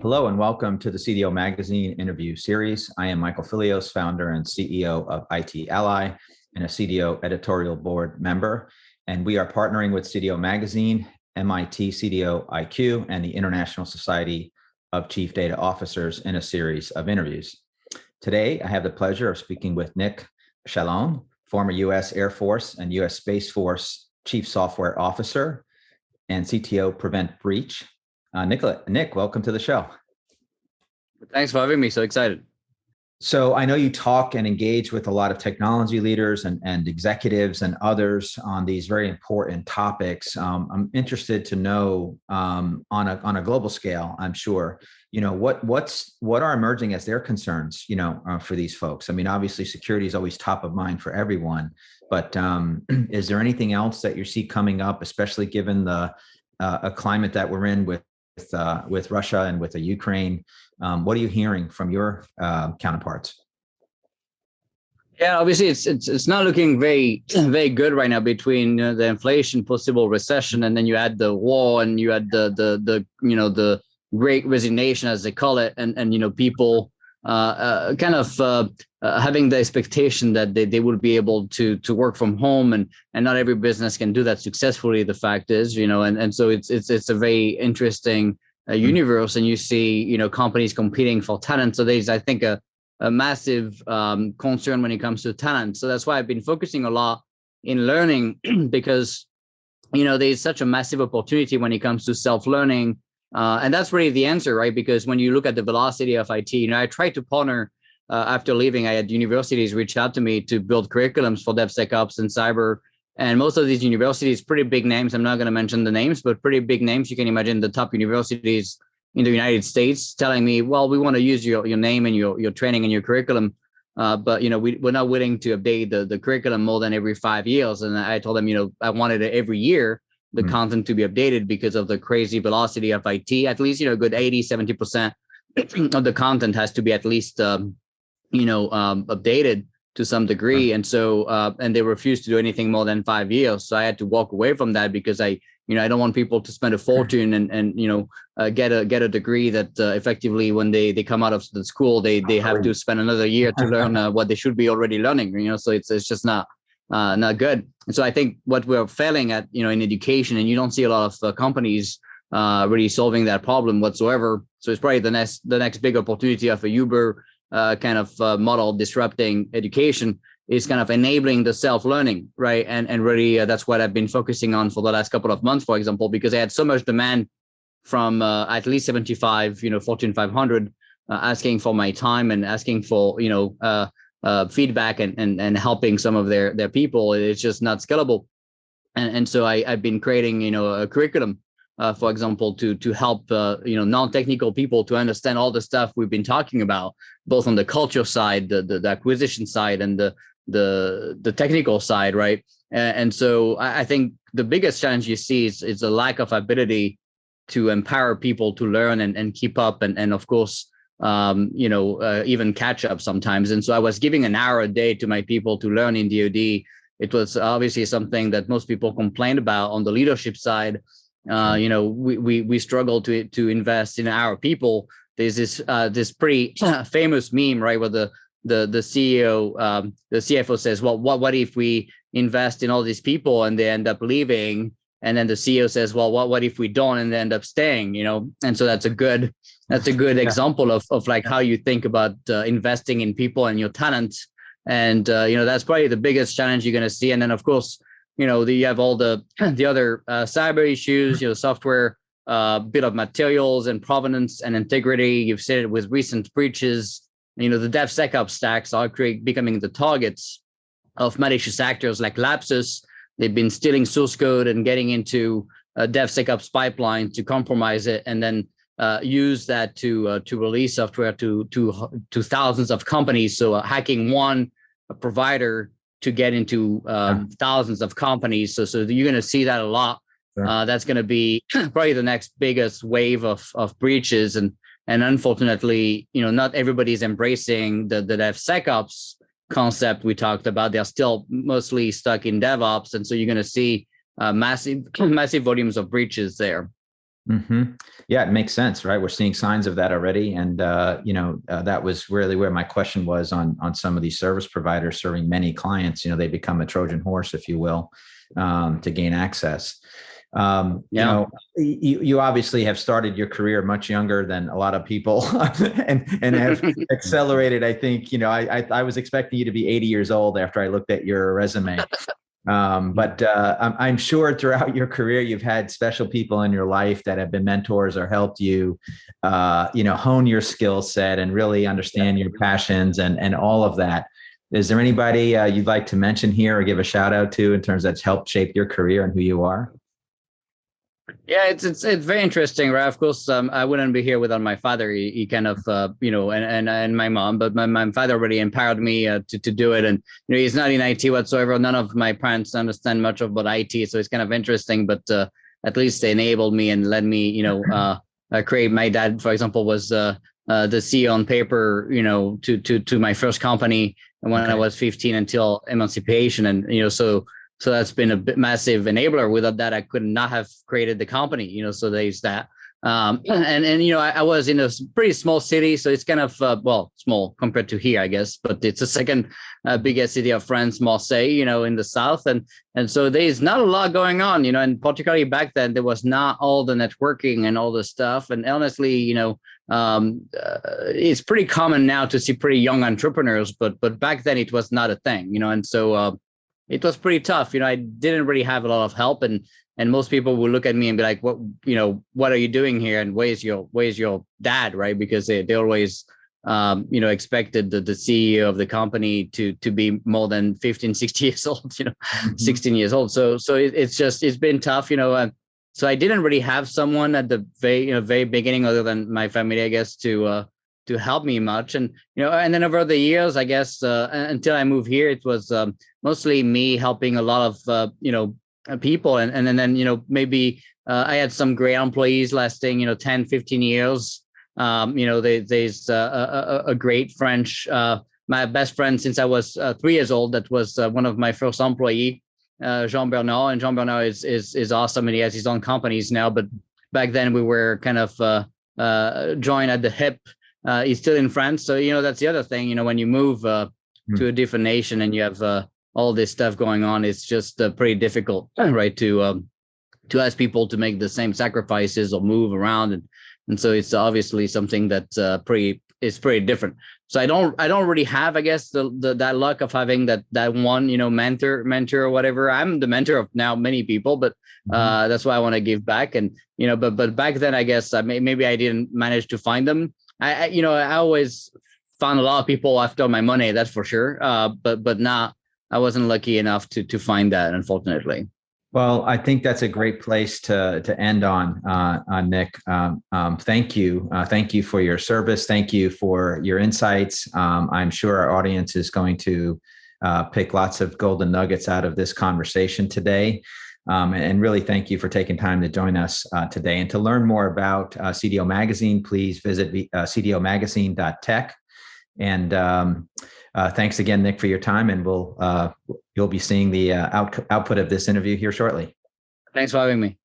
Hello and welcome to the CTO Magazine interview series. I am Michael Fillios, founder and CEO of IT Ally and a CTO editorial board member. And we are partnering with CTO Magazine, MIT CTO IQ, and the International Society of Chief Data Officers in a series of interviews. Today, I have the pleasure of speaking with Nick Chaillan, former US Air Force and US Space Force Chief Software Officer and CTO Prevent Breach. Nick, welcome to the show. Thanks for having me. So excited. So I know you talk and engage with a lot of technology leaders and executives and others on these very important topics. I'm interested to know on a global scale, I'm sure, what are emerging as their concerns, for these folks. I mean, obviously security is always top of mind for everyone, but is there anything else that you see coming up, especially given the a climate that we're in with Russia and with the Ukraine? What are you hearing from your counterparts? Yeah, obviously it's not looking very good right now between the inflation, possible recession, and then you add the war, and you add the great resignation, as they call it, and people having the expectation that they would be able to work from home, and not every business can do that successfully. The fact is, and so it's a very interesting universe, and you see companies competing for talent. So there's, I think, a massive concern when it comes to talent. So that's why I've been focusing a lot in learning because there's such a massive opportunity when it comes to self-learning. And that's really the answer, right? Because when you look at the velocity of IT, I tried to partner after leaving. I had universities reach out to me to build curriculums for DevSecOps and cyber. And most of these universities, pretty big names. I'm not going to mention the names, but pretty big names. You can imagine the top universities in the United States telling me, well, we want to use your name and your training and your curriculum. But we're not willing to update the curriculum more than every 5 years. And I told them, I wanted it every year, the content to be updated because of the crazy velocity of IT. At least, a good 80-70% of the content has to be at least, updated to some degree. And so, and they refused to do anything more than 5 years. So I had to walk away from that because I don't want people to spend a fortune and get a degree that effectively when they come out of the school, they have to spend another year to learn what they should be already learning, so it's just not good. And so I think what we're failing at, in education, and you don't see a lot of companies really solving that problem whatsoever. So it's probably the next big opportunity of a Uber model disrupting education is kind of enabling the self-learning, right? And really that's what I've been focusing on for the last couple of months, for example, because I had so much demand from at least 75, Fortune 500 asking for my time and asking for, feedback and helping some of their people. It's just not scalable. And so I've been creating, a curriculum, for example, to help, non-technical people to understand all the stuff we've been talking about, both on the culture side, the acquisition side, and the technical side, right? And so I think the biggest challenge you see is a lack of ability to empower people to learn and keep up, and of course, even catch up sometimes. And so I was giving an hour a day to my people to learn in DoD. It was obviously something that most people complained about on the leadership side. We struggle to invest in our people. There's this pretty famous meme, right, where the CEO, the CFO says, well, what if we invest in all these people and they end up leaving? And then the CEO says, well, what if we don't and they end up staying? And so that's a good example of like how you think about investing in people and your talent. And that's probably the biggest challenge you're going to see. And then of course, you have all the other cyber issues, software, bit of materials and provenance and integrity. You've seen it with recent breaches. The DevSecOps stacks are becoming the targets of malicious actors like Lapsus. They've been stealing source code and getting into a DevSecOps pipeline to compromise it, and then use that to release software to thousands of companies. So hacking one provider to get into thousands of companies. So you're going to see that a lot. Sure. That's going to be probably the next biggest wave of breaches. And unfortunately, not everybody's embracing the DevSecOps concept we talked about. They're still mostly stuck in DevOps. And so you're going to see massive volumes of breaches there. Yeah, it makes sense, right? We're seeing signs of that already, and that was really where my question was on some of these service providers serving many clients. They become a Trojan horse, if you will, to gain access. You obviously have started your career much younger than a lot of people, and have accelerated. I think I was expecting you to be 80 years old after I looked at your resume. But I'm sure throughout your career, you've had special people in your life that have been mentors or helped you, hone your skill set and really understand your passions and all of that. Is there anybody you'd like to mention here or give a shout out to in terms that's helped shape your career and who you are? Yeah, it's very interesting, right? Of course, I wouldn't be here without my father. He kind of, and my mom, but my father really empowered me to do it. And he's not in IT whatsoever. None of my parents understand much about IT, so it's kind of interesting. But at least they enabled me and let me, create. My dad, for example, was the CEO on paper, to my first company, and when I was 15 until emancipation, and so that's been a bit massive enabler. Without that, I could not have created the company, so there's that. I was in a pretty small city, so it's kind of, small compared to here, I guess, but it's the second biggest city of France, Marseille, in the south. And so there's not a lot going on, and particularly back then, there was not all the networking and all the stuff. And honestly, it's pretty common now to see pretty young entrepreneurs, but back then it was not a thing, and so it was pretty tough. I didn't really have a lot of help, and most people would look at me and be like, what are you doing here? And where's your dad? Right. Because they always, expected the CEO of the company to be more than 15, 60 years old, 16 years old. So it's been tough, so I didn't really have someone at the very beginning, other than my family, I guess, to help me much. And and then over the years, I guess, until I moved here, it was mostly me helping a lot of people, and then maybe I had some great employees lasting 10, 15 years. There's a great French, my best friend since I was 3 years old, that was one of my first employee, Jean Bernard. And Jean Bernard is awesome, and he has his own companies now, but back then we were kind of joined at the hip. He's still in France. So, that's the other thing, when you move to a different nation and you have all this stuff going on, it's just pretty difficult, right, to ask people to make the same sacrifices or move around. And so it's obviously something that's is pretty different. So I don't really have, I guess, that luck of having that one, mentor or whatever. I'm the mentor of now many people, but that's why I want to give back. And, but back then, I guess maybe I didn't manage to find them. I always found a lot of people after my money, that's for sure. But I wasn't lucky enough to find that, unfortunately. Well, I think that's a great place to end on, Nick. Thank you. Thank you for your service. Thank you for your insights. I'm sure our audience is going to pick lots of golden nuggets out of this conversation today. And really thank you for taking time to join us today. And to learn more about CDO Magazine, please visit cdomagazine.tech. And thanks again, Nick, for your time. And you'll be seeing the output of this interview here shortly. Thanks for having me.